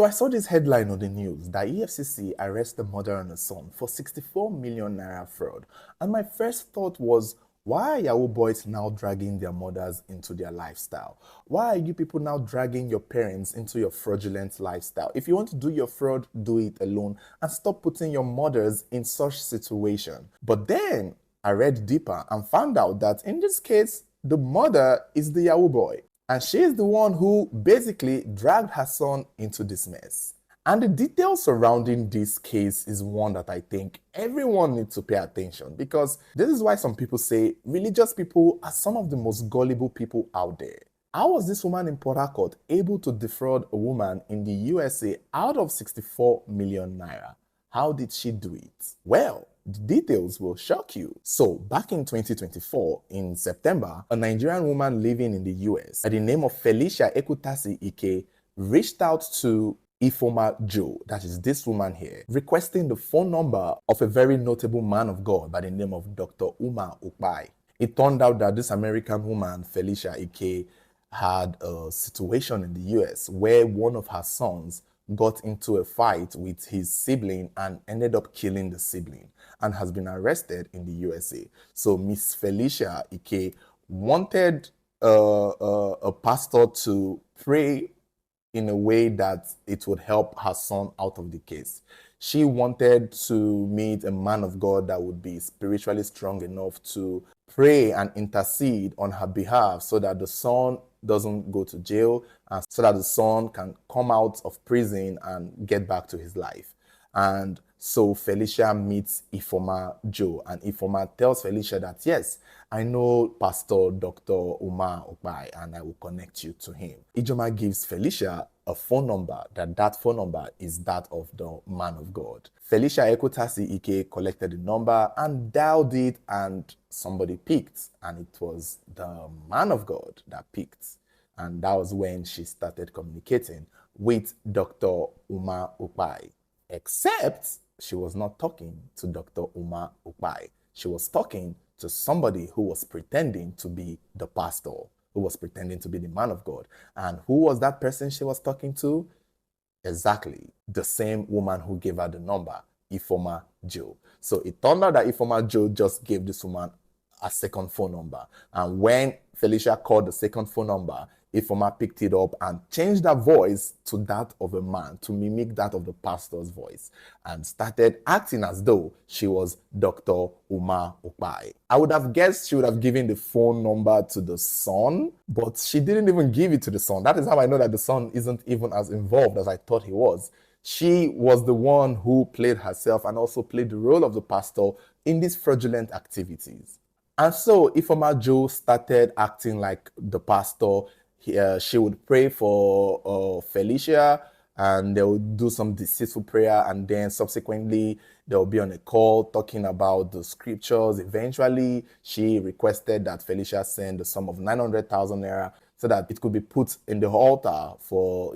So I saw this headline on the news that EFCC arrests the mother and the son for 64 million naira fraud. And my first thought was, why are Yahoo boys now dragging their mothers into their lifestyle? Why are you people now dragging your parents into your fraudulent lifestyle? If you want to do your fraud, do it alone and stop putting your mothers in such situation. But then I read deeper and found out that in this case, the mother is the Yahoo boy. And she is the one who basically dragged her son into this mess. And the details surrounding this case is one that I think everyone needs to pay attention, because this is why some people say religious people are some of the most gullible people out there. How was this woman in Port Harcourt able to defraud a woman in the USA out of 64 million naira? How did she do it? Well, the details will shock you. So, back in 2024, in September, a Nigerian woman living in the US by the name of Felicia Ekutasi Ike reached out to Ifoma Joe, that is this woman here, requesting the phone number of a very notable man of God by the name of Dr. Umar Ukpai. It turned out that this American woman, Felicia Ike, had a situation in the US where one of her sons got into a fight with his sibling and ended up killing the sibling and has been arrested in the USA. So Miss Felicia Ike wanted a pastor to pray in a way that it would help her son out of the case. She wanted to meet a man of God that would be spiritually strong enough to pray and intercede on her behalf so that the son doesn't go to jail and so that the son can come out of prison and get back to his life. And so Felicia meets Ifoma Joe, and Ifoma tells Felicia that, yes, I know Pastor Dr. Umar Ukpai and I will connect you to him. Ijoma gives Felicia a phone number, that phone number is that of the man of God. Felicia Ekutasi Ike collected the number and dialed it, and somebody picked, and it was the man of God that picked. And that was when she started communicating with Dr. Umar Ukpai. Except she was not talking to Dr. Umar Ukpai. She was talking to somebody who was pretending to be the pastor, who was pretending to be the man of God. And who was that person she was talking to? Exactly the same woman who gave her the number, Ifoma Joe. So it turned out that Ifoma Joe just gave this woman a second phone number. And when Felicia called the second phone number, Ifoma picked it up and changed her voice to that of a man, to mimic that of the pastor's voice, and started acting as though she was Dr. Umar Ukpai. I would have guessed she would have given the phone number to the son, but she didn't even give it to the son. That is how I know that the son isn't even as involved as I thought he was. She was the one who played herself and also played the role of the pastor in these fraudulent activities. And so Ifoma Joe started acting like the pastor. She would pray for Felicia, and they would do some deceitful prayer, and then subsequently they will be on a call talking about the scriptures. Eventually, she requested that Felicia send the sum of 900,000 naira so that it could be put in the altar for,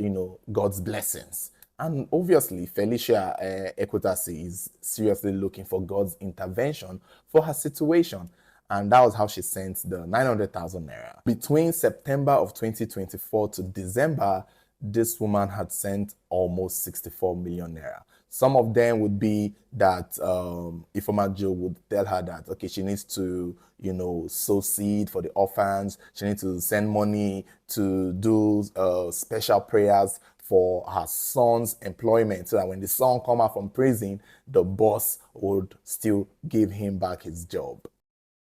God's blessings. And obviously, Felicia Ekutasi is seriously looking for God's intervention for her situation. And that was how she sent the 900,000 naira. Between September of 2024 to December, this woman had sent almost 64 million naira. Some of them would be that Ifoma Joe would tell her that, okay, she needs to, sow seed for the orphans. She needs to send money to do special prayers for her son's employment, so that when the son come out from prison, the boss would still give him back his job.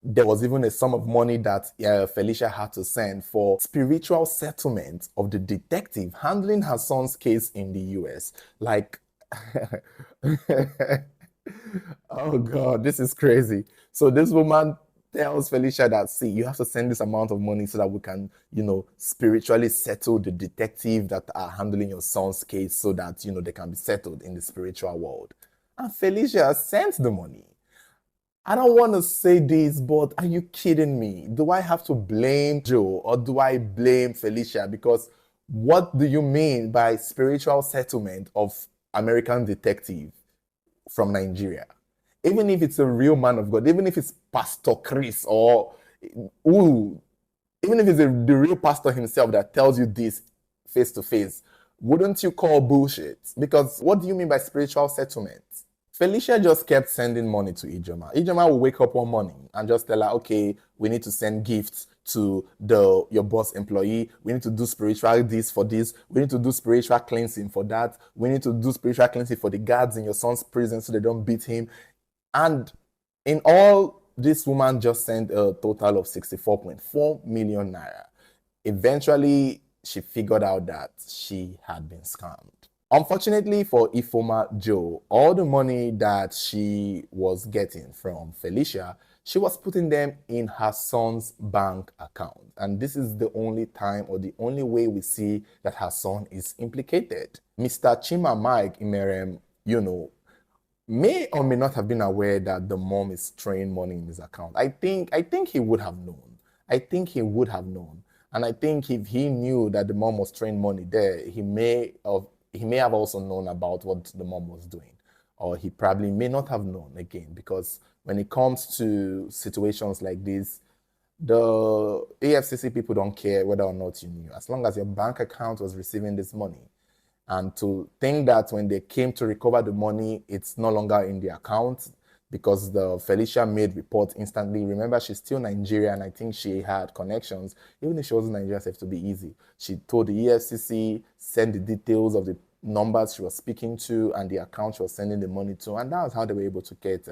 There was even a sum of money that Felicia had to send for spiritual settlement of the detective handling her son's case in the US. Like, oh God, this is crazy. So this woman tells Felicia that, see, you have to send this amount of money so that we can, spiritually settle the detective that are handling your son's case, so that, they can be settled in the spiritual world. And Felicia sent the money. I don't want to say this, but are you kidding me? Do I have to blame Joe or do I blame Felicia? Because what do you mean by spiritual settlement of American detective from Nigeria? Even if it's a real man of God, even if it's Pastor Chris or even if it's the real pastor himself that tells you this face to face, wouldn't you call bullshit? Because what do you mean by spiritual settlement? Felicia just kept sending money to Ijoma. Ijoma will wake up one morning and just tell her, okay, we need to send gifts to your boss employee. We need to do spiritual this for this. We need to do spiritual cleansing for that. We need to do spiritual cleansing for the guards in your son's prison so they don't beat him. And in all, this woman just sent a total of 64.4 million naira. Eventually, she figured out that she had been scammed. Unfortunately for Ifoma Joe, all the money that she was getting from Felicia, she was putting them in her son's bank account. And this is the only time or the only way we see that her son is implicated. Mr. Chima Mike Imerem, may or may not have been aware that the mom is throwing money in his account. I think he would have known. I think he would have known. And I think if he knew that the mom was throwing money there, he may have also known about what the mom was doing. Or he probably may not have known again, because when it comes to situations like this, the AFCC people don't care whether or not you knew, as long as your bank account was receiving this money. And to think that when they came to recover the money, it's no longer in the account because the Felicia made report instantly. Remember, she's still Nigerian. I think she had connections. Even if she wasn't Nigerian, it have to be easy. She told the EFCC, send the details of the numbers she was speaking to and the account she was sending the money to. And that was how they were able to get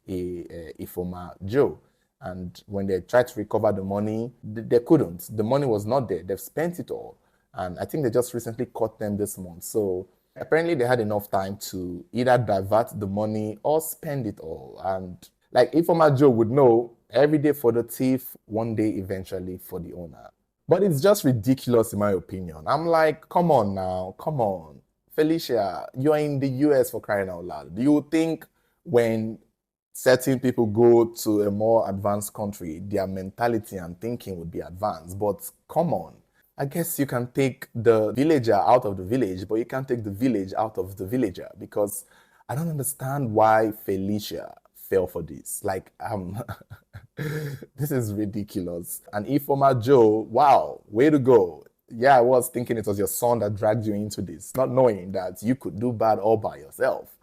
Ifoma Joe. And when they tried to recover the money, they couldn't. The money was not there. They've spent it all. And I think they just recently caught them this month. So apparently they had enough time to either divert the money or spend it all. And like Ifoma Joe would know, every day for the thief, one day eventually for the owner. But it's just ridiculous in my opinion. I'm like, come on now, come on. Felicia, you're in the US, for crying out loud. Do you think when certain people go to a more advanced country, their mentality and thinking would be advanced? But come on. I guess you can take the villager out of the village, but you can't take the village out of the villager, because I don't understand why Felicia fell for this. Like, this is ridiculous. And Ifoma Joe, wow, way to go. Yeah, I was thinking it was your son that dragged you into this, not knowing that you could do bad all by yourself.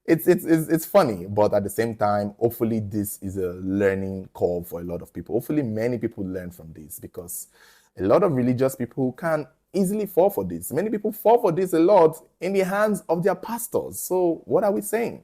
It's funny, but at the same time, hopefully this is a learning curve for a lot of people. Hopefully many people learn from this, because a lot of religious people can easily fall for this. Many people fall for this a lot in the hands of their pastors. So what are we saying?